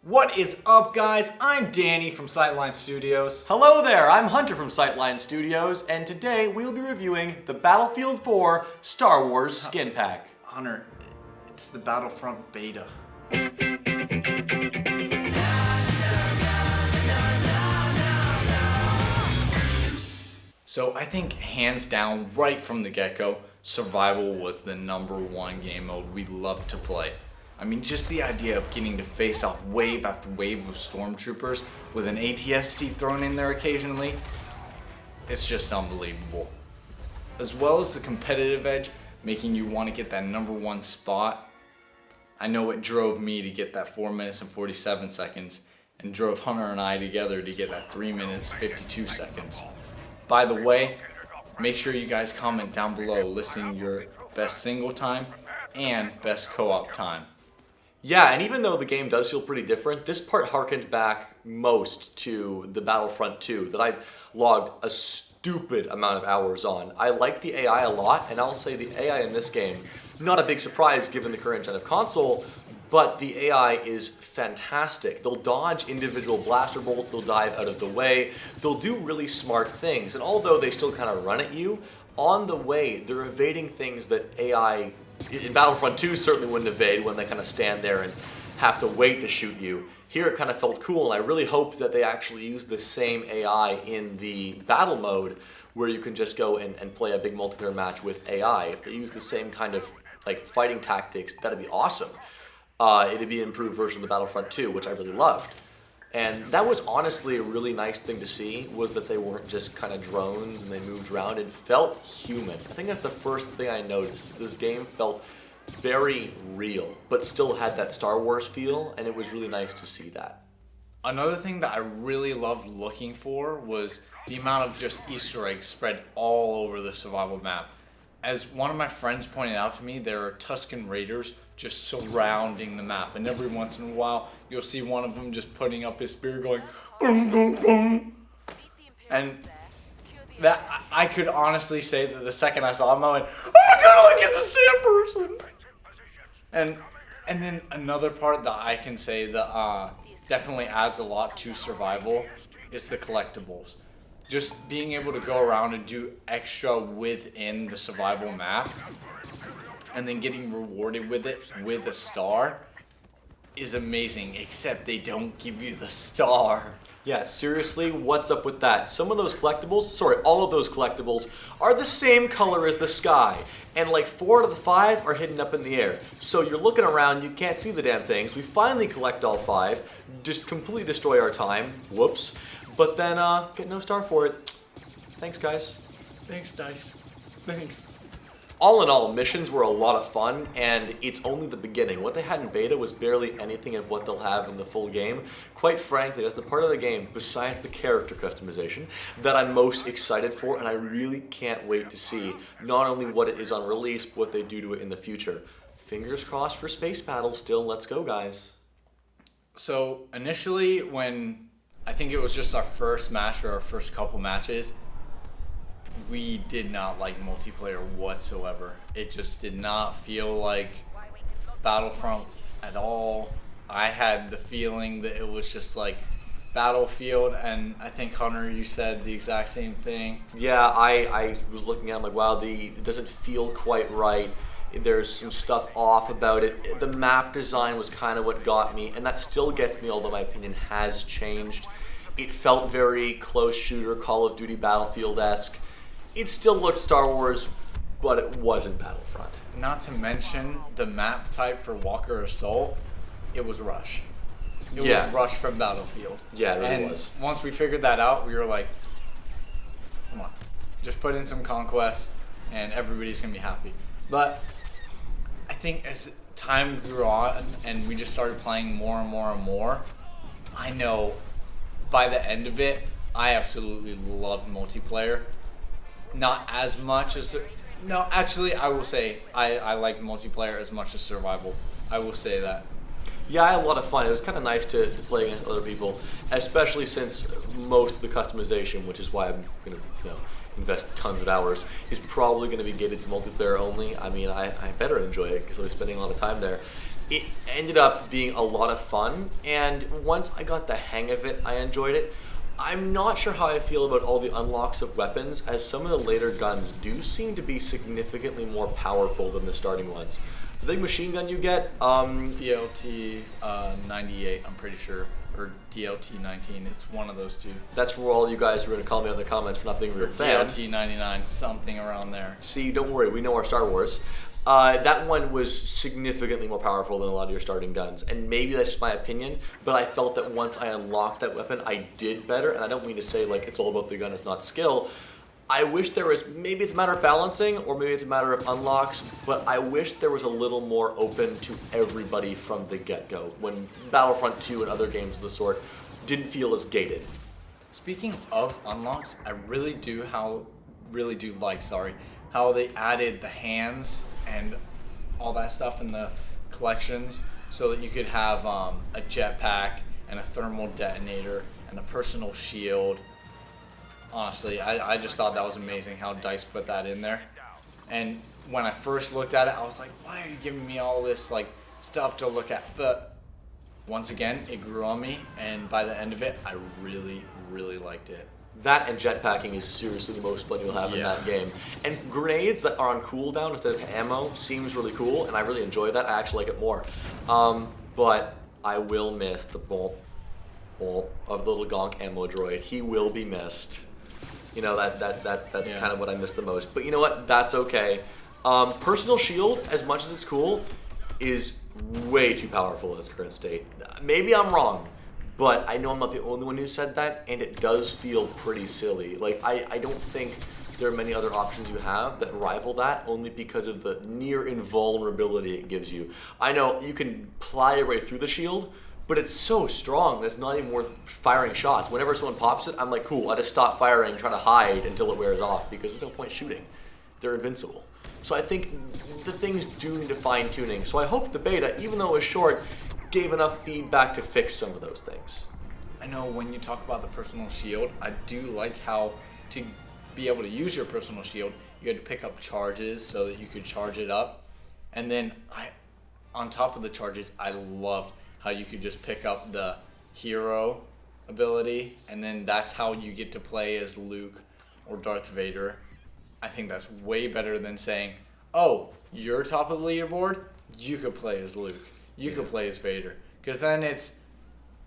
What is up, guys? I'm Danny from Sightline Studios. Hello there, I'm Hunter from Sightline Studios, and today we'll be reviewing the Battlefield 4 Star Wars skin pack. Hunter, it's the Battlefront Beta. So I think hands down, right from the get-go, survival was the #1 game mode we loved to play. I mean, just the idea of getting to face off wave after wave of stormtroopers with an AT-ST thrown in there occasionally, it's just unbelievable. As well as the competitive edge, making you want to get that #1 spot. I know it drove me to get that 4 minutes and 47 seconds, and drove Hunter and I together to get that 3 minutes 52 seconds. By the way, make sure you guys comment down below listing your best single time and best co-op time. Yeah, and even though the game does feel pretty different, this part harkened back most to the Battlefront 2 that I've logged a stupid amount of hours on. I like the AI a lot, and I'll say the AI in this game, not a big surprise given the current gen of console, but the AI is fantastic. They'll dodge individual blaster bolts, they'll dive out of the way, they'll do really smart things, and although they still kind of run at you, on the way they're evading things that AI in Battlefront 2 certainly wouldn't evade when they kind of stand there and have to wait to shoot you. Here it kind of felt cool, and I really hope that they actually use the same AI in the battle mode where you can just go and play a big multiplayer match with AI. If they use the same kind of like fighting tactics, that'd be awesome. It'd be an improved version of the Battlefront 2, which I really loved. And that was honestly a really nice thing to see, was that they weren't just kind of drones and they moved around. It felt human. I think that's the first thing I noticed. This game felt very real, but still had that Star Wars feel, and it was really nice to see that. Another thing that I really loved looking for was the amount of just Easter eggs spread all over the survival map. As one of my friends pointed out to me, there are Tusken Raiders just surrounding the map, and every once in a while you'll see one of them just putting up his spear going boom, boom, boom. And that, I could honestly say that the second I saw him, I went, oh my god, look, it's a sand person. And then another part that I can say that definitely adds a lot to survival is the collectibles. Just being able to go around and do extra within the survival map and then getting rewarded with it with a star is amazing, except they don't give you the star. Yeah, seriously, what's up with that? Some of those collectibles, all of those collectibles are the same color as the sky. And like 4 out of the 5 are hidden up in the air. So you're looking around, you can't see the damn things. We finally collect all 5, just completely destroy our time. Whoops. But then get no star for it. Thanks, guys. Thanks, Dice. Thanks. All in all, missions were a lot of fun, and it's only the beginning. What they had in beta was barely anything of what they'll have in the full game. Quite frankly, that's the part of the game, besides the character customization, that I'm most excited for, and I really can't wait to see not only what it is on release, but what they do to it in the future. Fingers crossed for space battles still. Let's go, guys. So initially, when I think it was just our first match or our first couple matches, we did not like multiplayer whatsoever. It just did not feel like Battlefront at all. I had the feeling that it was just like Battlefield, and I think Hunter, you said the exact same thing. Yeah, I was looking at it like, wow, it doesn't feel quite right. There's some stuff off about it. The map design was kind of what got me, and that still gets me, although my opinion has changed. It felt very close shooter, Call of Duty Battlefield-esque. It still looked Star Wars, but it wasn't Battlefront. Not to mention the map type for Walker Assault, it was Rush. It was Rush from Battlefield. Yeah, it really and was. Once we figured that out, we were like, come on, just put in some Conquest and everybody's going to be happy. But I think as time grew on and we just started playing more and more and more, I know by the end of it, I absolutely loved multiplayer. Not as much as... No, actually, I will say I like multiplayer as much as survival. I will say that. Yeah, I had a lot of fun. It was kind of nice to play against other people, especially since most of the customization, which is why I'm going to invest tons of hours, is probably going to be gated to multiplayer only. I mean, I better enjoy it because I'll be spending a lot of time there. it ended up being a lot of fun, and once I got the hang of it, I enjoyed it. I'm not sure how I feel about all the unlocks of weapons, as some of the later guns do seem to be significantly more powerful than the starting ones. The big machine gun you get, DLT 98, I'm pretty sure, or DLT 19. It's one of those two. that's for all you guys who are going to call me out in the comments for not being a real fan. DLT 99, something around there. See, don't worry, we know our Star Wars. That one was significantly more powerful than a lot of your starting guns, and maybe that's just my opinion, but I felt that once I unlocked that weapon, I did better, and I don't mean to say like it's all about the gun, it's not skill. I wish there was, maybe it's a matter of balancing, or maybe it's a matter of unlocks, but I wish there was a little more open to everybody from the get-go, when Battlefront 2 and other games of the sort didn't feel as gated. Speaking of unlocks, I really do like how they added the hands and all that stuff in the collections, so that you could have a jetpack and a thermal detonator and a personal shield. Honestly, I just thought that was amazing how DICE put that in there. And when I first looked at it, I was like, why are you giving me all this like stuff to look at? But once again, it grew on me, and by the end of it, I really, really liked it. That and jetpacking is seriously the most fun you'll have in that game. And grenades that are on cooldown instead of ammo seems really cool, and I really enjoy that. I actually like it more. But I will miss the bolt of the little gonk ammo droid. He will be missed. You know, that's kind of what I miss the most. But you know what? That's okay. Personal shield, as much as it's cool, is way too powerful in its current state. Maybe I'm wrong, but I know I'm not the only one who said that, and it does feel pretty silly. Like, I don't think there are many other options you have that rival that, only because of the near invulnerability it gives you. I know you can ply your way through the shield, but it's so strong that it's not even worth firing shots. Whenever someone pops it, I'm like, cool, I just stop firing, try to hide until it wears off, because there's no point shooting. They're invincible. So I think the things do need a fine-tuning. So I hope the beta, even though it was short, gave enough feedback to fix some of those things. I know when you talk about the personal shield, I do like how to be able to use your personal shield, you had to pick up charges so that you could charge it up. And then on top of the charges, I loved how you could just pick up the hero ability, and then that's how you get to play as Luke or Darth Vader. I think that's way better than saying, oh, you're top of the leaderboard, you could play as Luke, you could play as Vader. Because then it's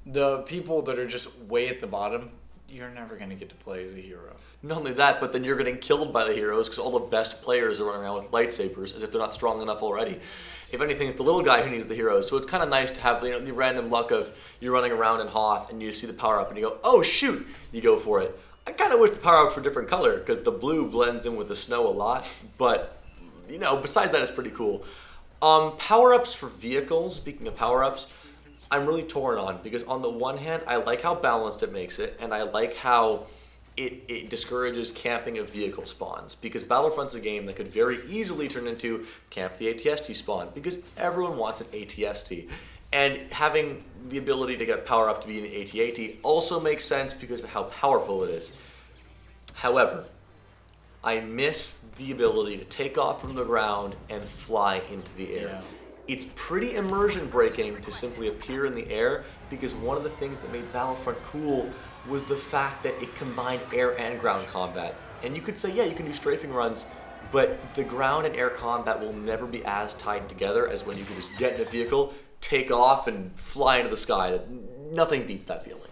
the people that are just way at the bottom, you're never going to get to play as a hero. Not only that, but then you're getting killed by the heroes because all the best players are running around with lightsabers as if they're not strong enough already. If anything, it's the little guy who needs the heroes. So it's kind of nice to have the random luck of you're running around in Hoth and you see the power up and you go, oh shoot, you go for it. I kind of wish the power ups were a different color because the blue blends in with the snow a lot. But besides that, it's pretty cool. Power ups for vehicles. Speaking of power ups, I'm really torn on because on the one hand, I like how balanced it makes it, and I like how it discourages camping of vehicle spawns, because Battlefront's a game that could very easily turn into camp the ATST spawn because everyone wants an ATST. And having the ability to get power up to be in the AT-AT also makes sense because of how powerful it is. However, I miss the ability to take off from the ground and fly into the air. Yeah. It's pretty immersion breaking to simply appear in the air, because one of the things that made Battlefront cool was the fact that it combined air and ground combat. And you could say, yeah, you can do strafing runs, but the ground and air combat will never be as tied together as when you can just get in a vehicle, take off, and fly into the sky. Nothing beats that feeling.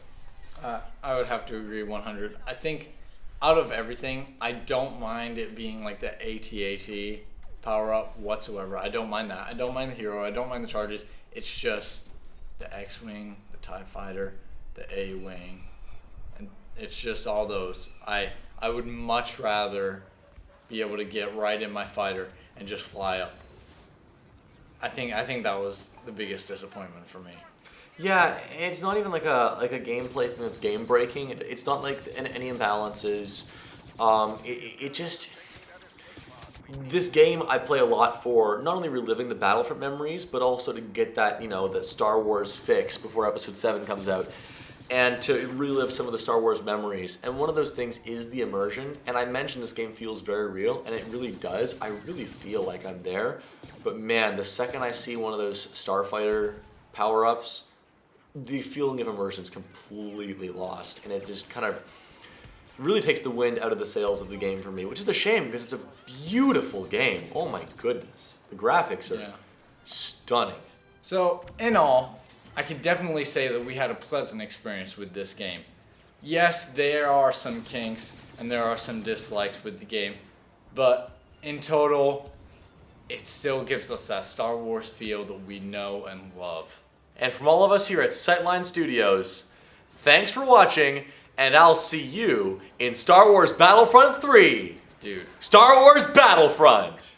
I would have to agree 100. I think out of everything, I don't mind it being like the AT-AT power up whatsoever. I don't mind that. I don't mind the hero. I don't mind the charges. It's just the X-Wing, the TIE Fighter, the A-Wing, and it's just all those. I would much rather be able to get right in my fighter and just fly up. I think that was the biggest disappointment for me. Yeah, it's not even like a gameplay thing that's game breaking. It's not like any imbalances. It just. This game I play a lot for not only reliving the Battlefront memories, but also to get that, that Star Wars fix before Episode 7 comes out. and to relive some of the Star Wars memories. And one of those things is the immersion. And I mentioned this game feels very real, and it really does. I really feel like I'm there. But man, the second I see one of those Starfighter power-ups, the feeling of immersion is completely lost. And it just kind of really takes the wind out of the sails of the game for me, which is a shame because it's a beautiful game. Oh my goodness. The graphics are stunning. So, in all, I can definitely say that we had a pleasant experience with this game. Yes, there are some kinks and there are some dislikes with the game, but in total, it still gives us that Star Wars feel that we know and love. And from all of us here at Sightline Studios, thanks for watching, and I'll see you in Star Wars Battlefront 3. Dude. Star Wars Battlefront!